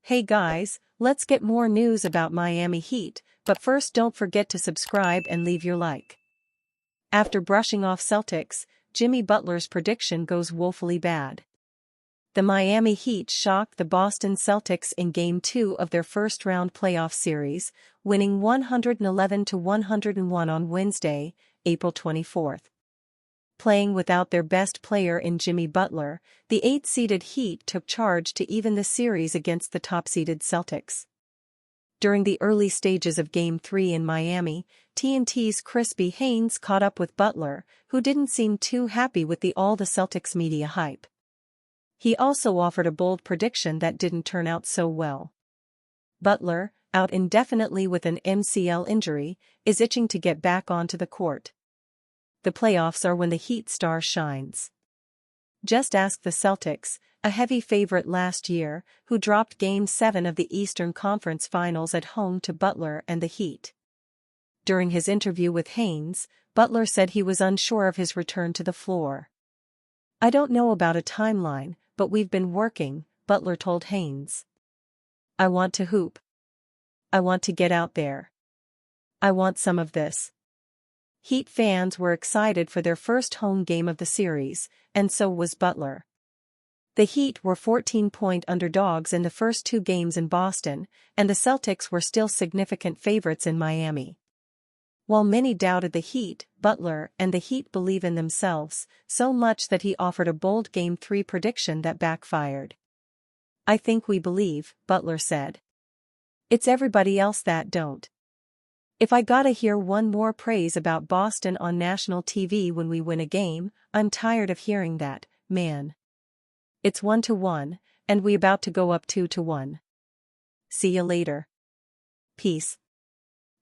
Hey guys, let's get more news about Miami Heat, but first don't forget to subscribe and leave your like. After brushing off Celtics, Jimmy Butler's prediction goes woefully bad. The Miami Heat shocked the Boston Celtics in Game 2 of their first-round playoff series, winning 111-101 on Wednesday, April 24. Playing without their best player in Jimmy Butler, the 8th-seeded Heat took charge to even the series against the top-seeded Celtics. During the early stages of Game 3 in Miami, TNT's Crispy Haynes caught up with Butler, who didn't seem too happy with all the Celtics media hype. He also offered a bold prediction that didn't turn out so well. Butler, out indefinitely with an MCL injury, is itching to get back onto the court. The playoffs are when the Heat star shines. Just ask the Celtics, a heavy favorite last year, who dropped Game 7 of the Eastern Conference Finals at home to Butler and the Heat. During his interview with Haynes, Butler said he was unsure of his return to the floor. "I don't know about a timeline, but we've been working," Butler told Haynes. "I want to hoop. I want to get out there. I want some of this." Heat fans were excited for their first home game of the series, and so was Butler. The Heat were 14-point underdogs in the first two games in Boston, and the Celtics were still significant favorites in Miami. While many doubted the Heat, Butler and the Heat believe in themselves, so much that he offered a bold Game 3 prediction that backfired. "I think we believe," Butler said. "It's everybody else that don't. If I gotta hear one more praise about Boston on national TV when we win a game, I'm tired of hearing that, man. It's 1-1, and we about to go up 2-1. See ya later. Peace."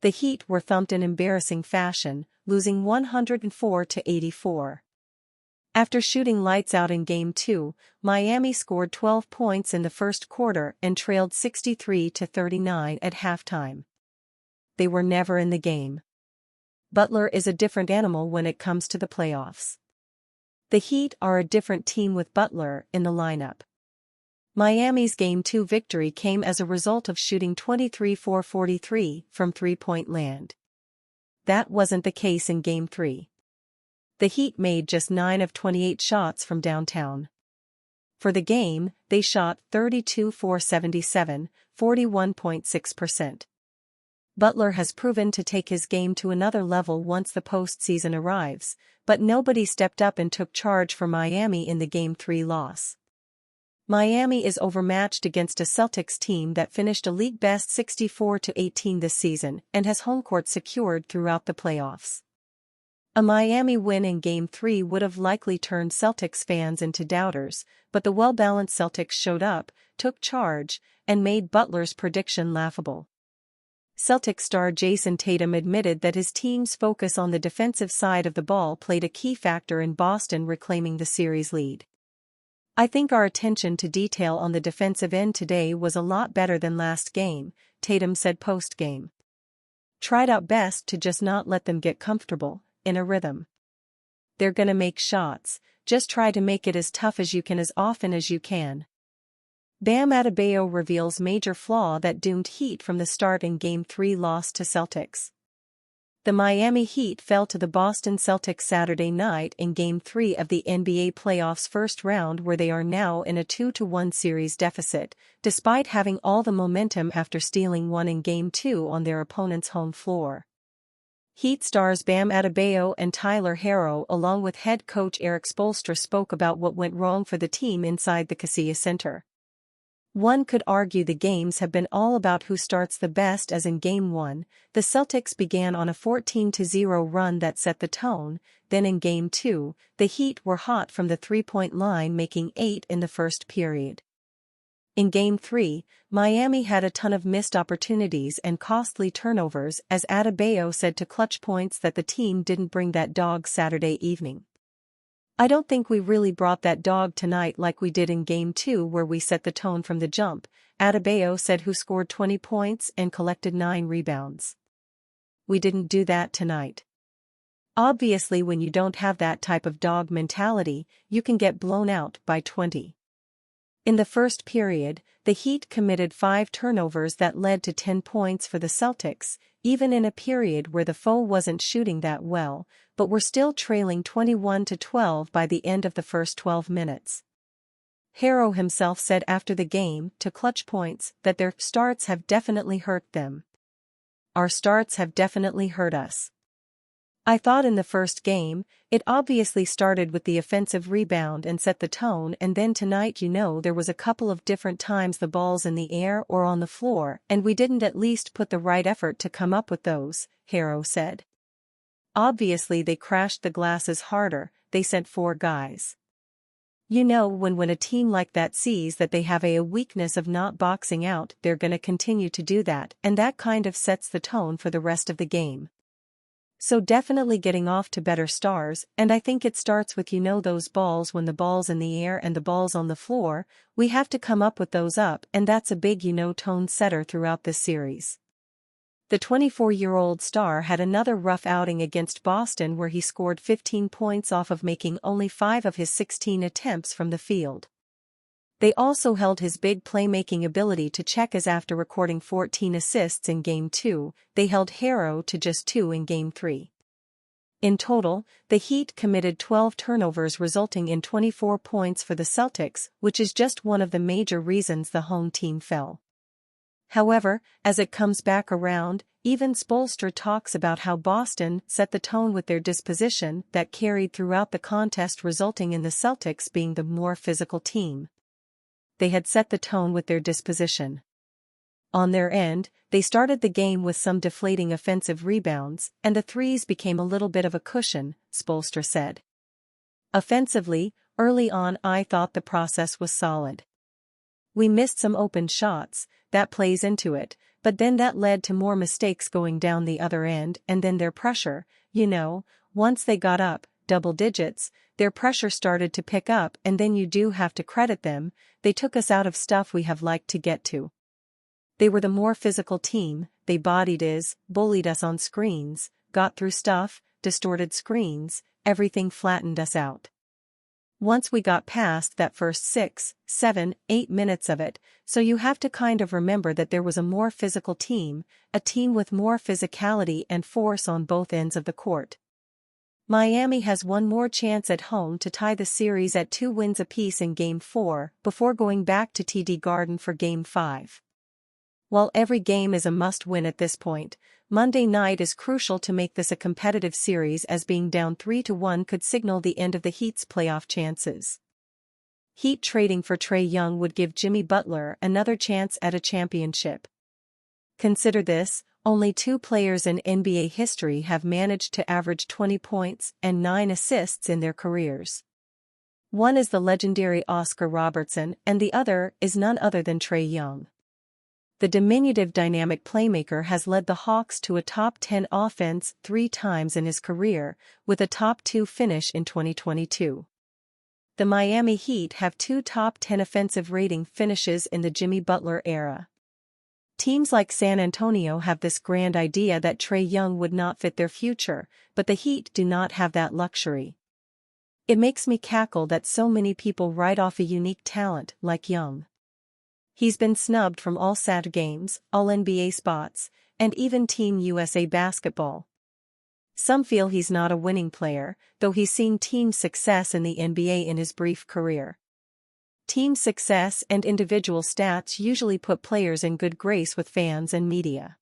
The Heat were thumped in embarrassing fashion, losing 104-84. After shooting lights out in Game 2, Miami scored 12 points in the first quarter and trailed 63-39 at halftime. They were never in the game. Butler is a different animal when it comes to the playoffs. The Heat are a different team with Butler in the lineup. Miami's Game 2 victory came as a result of shooting 23-for-43 from three-point land. That wasn't the case in Game 3. The Heat made just 9 of 28 shots from downtown. For the game, they shot 32-for-77, 41.6%. Butler has proven to take his game to another level once the postseason arrives, but nobody stepped up and took charge for Miami in the Game 3 loss. Miami is overmatched against a Celtics team that finished a league-best 64-18 this season and has home court secured throughout the playoffs. A Miami win in Game 3 would have likely turned Celtics fans into doubters, but the well-balanced Celtics showed up, took charge, and made Butler's prediction laughable. Celtics star Jason Tatum admitted that his team's focus on the defensive side of the ball played a key factor in Boston reclaiming the series lead. "I think our attention to detail on the defensive end today was a lot better than last game," Tatum said post-game. "Tried out best to just not let them get comfortable, in a rhythm. They're gonna make shots, just try to make it as tough as you can as often as you can." Bam Adebayo reveals major flaw that doomed Heat from the start in Game 3 loss to Celtics. The Miami Heat fell to the Boston Celtics Saturday night in Game 3 of the NBA playoffs first round, where they are now in a 2-1 series deficit, despite having all the momentum after stealing one in Game 2 on their opponent's home floor. Heat stars Bam Adebayo and Tyler Herro along with head coach Eric Spoelstra spoke about what went wrong for the team inside the Kaseya Center. One could argue the games have been all about who starts the best, as in Game 1, the Celtics began on a 14-0 run that set the tone, then in Game 2, the Heat were hot from the three-point line, making 8 in the first period. In Game 3, Miami had a ton of missed opportunities and costly turnovers, as Adebayo said to Clutch Points that the team didn't bring that dog Saturday evening. "I don't think we really brought that dog tonight like we did in Game 2 where we set the tone from the jump," Adebayo said, who scored 20 points and collected 9 rebounds. "We didn't do that tonight. Obviously, when you don't have that type of dog mentality, you can get blown out by 20. In the first period, the Heat committed 5 turnovers that led to 10 points for the Celtics, even in a period where the foe wasn't shooting that well, but were still trailing 21-12 by the end of the first 12 minutes. Harrow himself said after the game to Clutch Points that their starts have definitely hurt them. Our starts have definitely hurt us. I thought in the first game, it obviously started with the offensive rebound and set the tone, and then tonight there was a couple of different times the ball's in the air or on the floor and we didn't at least put the right effort to come up with those, Harrow said. Obviously they crashed the glasses harder, they sent 4 guys. When a team like that sees that they have a weakness of not boxing out, they're gonna continue to do that, and that kind of sets the tone for the rest of the game. So definitely getting off to better stars, and I think it starts with those balls when the ball's in the air and the ball's on the floor, we have to come up with those up, and that's a big tone setter throughout this series. The 24-year-old star had another rough outing against Boston where he scored 15 points off of making only 5 of his 16 attempts from the field. They also held his big playmaking ability to check as after recording 14 assists in Game 2, they held Harrow to just 2 in Game 3. In total, the Heat committed 12 turnovers resulting in 24 points for the Celtics, which is just one of the major reasons the home team fell. However, as it comes back around, even Spoelstra talks about how Boston set the tone with their disposition that carried throughout the contest, resulting in the Celtics being the more physical team. They had set the tone with their disposition. On their end, they started the game with some deflating offensive rebounds, and the threes became a little bit of a cushion, Spoelstra said. Offensively, early on I thought the process was solid. We missed some open shots, that plays into it, but then that led to more mistakes going down the other end, and then their pressure, once they got up, double digits, their pressure started to pick up, and then you do have to credit them, they took us out of stuff we have liked to get to. They were the more physical team, they bullied us on screens, got through stuff, distorted screens, everything flattened us out. Once we got past that first 6, 7, 8 minutes of it, so you have to kind of remember that there was a more physical team, a team with more physicality and force on both ends of the court. Miami has one more chance at home to tie the series at 2 wins apiece in Game 4 before going back to TD Garden for Game 5. While every game is a must-win at this point, Monday night is crucial to make this a competitive series, as being down 3-1 could signal the end of the Heat's playoff chances. Heat trading for Trae Young would give Jimmy Butler another chance at a championship. Consider this, only 2 players in NBA history have managed to average 20 points and 9 assists in their careers. One is the legendary Oscar Robertson, and the other is none other than Trae Young. The diminutive dynamic playmaker has led the Hawks to a top 10 offense 3 times in his career, with a top 2 finish in 2022. The Miami Heat have 2 top 10 offensive rating finishes in the Jimmy Butler era. Teams like San Antonio have this grand idea that Trae Young would not fit their future, but the Heat do not have that luxury. It makes me cackle that so many people write off a unique talent like Young. He's been snubbed from all SAT games, all NBA spots, and even Team USA basketball. Some feel he's not a winning player, though he's seen team success in the NBA in his brief career. Team success and individual stats usually put players in good grace with fans and media.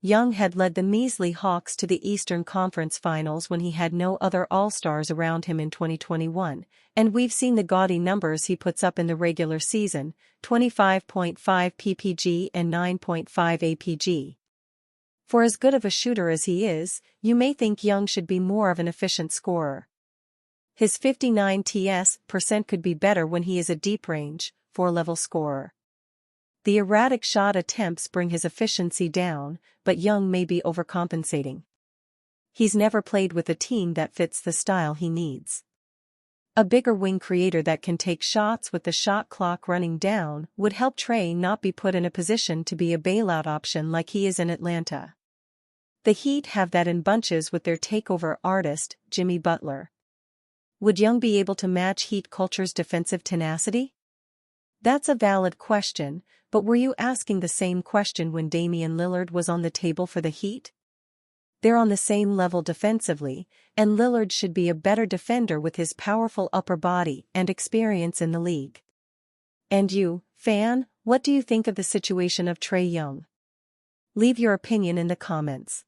Young had led the measly Hawks to the Eastern Conference Finals when he had no other All-Stars around him in 2021, and we've seen the gaudy numbers he puts up in the regular season, 25.5 ppg and 9.5 apg. For as good of a shooter as he is, you may think Young should be more of an efficient scorer. His 59% could be better when he is a deep-range, 4-level scorer. The erratic shot attempts bring his efficiency down, but Young may be overcompensating. He's never played with a team that fits the style he needs. A bigger wing creator that can take shots with the shot clock running down would help Trae not be put in a position to be a bailout option like he is in Atlanta. The Heat have that in bunches with their takeover artist, Jimmy Butler. Would Young be able to match Heat culture's defensive tenacity? That's a valid question, but were you asking the same question when Damian Lillard was on the table for the Heat? They're on the same level defensively, and Lillard should be a better defender with his powerful upper body and experience in the league. And you, fan, what do you think of the situation of Trae Young? Leave your opinion in the comments.